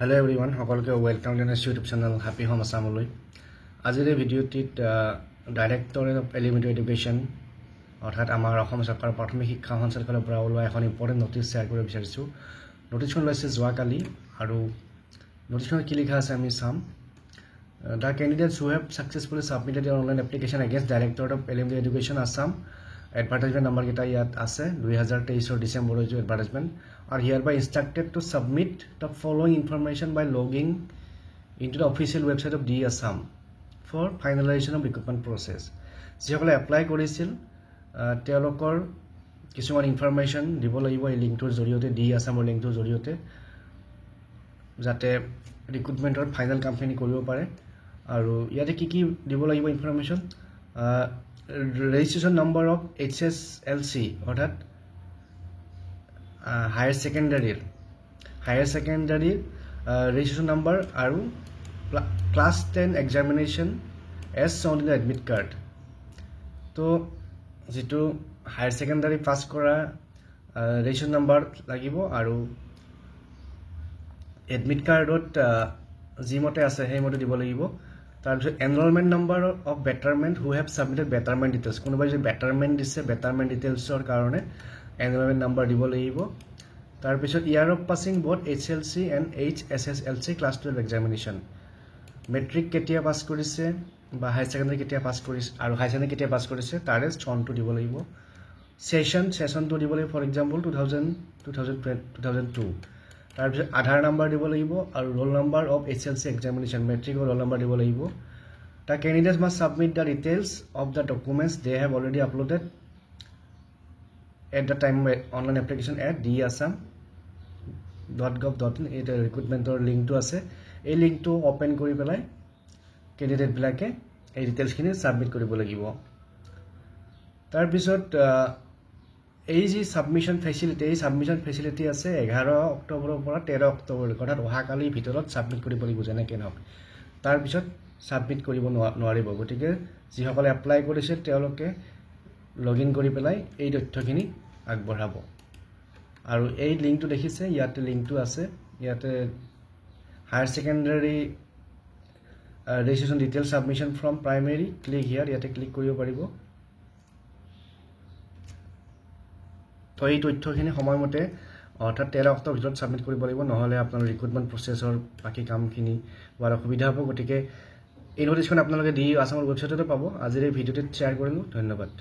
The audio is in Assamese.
Hello everyone, সকলকে welcome to this YouTube channel Happy Home Assamului. আজিৰ এই ভিডিঅ'টিত ডাইৰেক্টৰ অফ এলিমেণ্টাৰী এডুকেশ্যন অৰ্থাৎ আমাৰ অসম চৰকাৰৰ প্ৰাথমিক শিক্ষা সঞ্চালকালয়ৰ পৰা ওলোৱা এখন ইম্পৰ্টেণ্ট নটিছ শ্বেয়াৰ কৰিব বিচাৰিছোঁ। নটিছখন লৈছে যোৱাকালি আৰু নটিছখনত কি লিখা আছে আমি চাম। The candidates who have successfully submitted their online application against Directorate of Elementary Education Assam advertisement number kita ইয়াত আছে 2023 ডিসেম্বৰৰ যে advertisement are hereby instructed to submit the following information by logging into the official website of DE Assam for finalization of recruitment process. যিসকলে এপ্লাই কৰিছিল তেওঁলোকৰ কিছুমান ইনফৰমেশন দিব লাগিব এই লিংকটোৰ জৰিয়তে DE Assamৰ লিংকটোৰ জৰিয়তে যাতে ৰিক্ৰুটমেন্টৰ ফাইনাল কামখিনি কৰিব পাৰে আৰু ইয়াতে কি কি দিব লাগিব information registration number of HSLC অৰ্থাৎ হায়াৰ সেকেন্ডাৰি registration number আৰু class 10 examination as shown in the admit card তো যেটো হায়ার সেকেন্ডারি পাস কৰা registration number লাগিব আৰু admit cardত জিমতে আছে হেমতে দিব লাগিব তাৰপিছত enrolment number of betterment who have submitted betterment details কোনোবাই যে বেটাৰমেন্ট দিছে বেটাৰমেন্ট ডিটেইলছৰ কাৰণে এনৰোলমেন্ট নাম্বাৰ দিব লাগিব তাৰপিছত year of passing both HLC and HSSLC class 12 examination matric কেতিয়া পাস কৰিছে বা হাই সেকেন্ডাৰি কেতিয়া পাস কৰিছে আৰু হাই সেকেন্ডাৰি কেতিয়া পাস কৰিছে তাৰে চনটো দিব লাগিব সেশনটো দিব লাগিব ফৰ এক্সাম্পল 2002 তাৰপিছত আধাৰ নাম্বাৰ দিব লাগিব আৰু roll number of HLC examination matric roll number দিব লাগিব The candidates must submit the details of the documents they have already uploaded at the time of online application at deassam.gov.in এই ৰিক্ৰুটমেন্টৰ লিংকটো আছে এই লিংকটো ওপেন কৰি পেলাই ক্যান্ডিডেট বিলাকে এই ডিটেইলছখিনি সাবমিট কৰিব লাগিব তাৰপিছত এই যে সাবমিশন ফেসিলিটি আছে 11 অক্টোবৰৰ পৰা 13 অক্টোবৰ অৰ্থাৎ অহাকালিৰ ভিতৰত সাবমিট কৰিব লাগিব যেনেকৈ নহওক তাৰ পিছত সাবমিট কৰিব নোৱাৰিব গতিকে যিসকলে এপ্লাই কৰিছে তেওঁলোকে লগইন কৰি পেলাই এই তথ্যখিনি আগবঢ়াব আৰু এই লিংকটো দেখিছে ইয়াতে লিংকটো আছে ইয়াতে higher secondary registration detail submission from primary click here ইয়াতে ক্লিক কৰিব পাৰিব তো এই তথ্যখিনি সময়মতে অৰ্থাৎ 13 অক্টোবৰ ভিতৰত সাবমিট কৰিব লাগিব নহলে আপোনাৰ ৰিক্ৰুটমেন্ট প্ৰসেছৰ বাকি কামখিনি হোৱাৰ অসুবিধা হ'ব গতিকে এই নটিছখন আপোনালোকে DE Assamৰ ৱেবছাইটতে পাব আজিৰ এই ভিডিঅ'টো শ্বেয়াৰ কৰিলোঁ ধন্যবাদ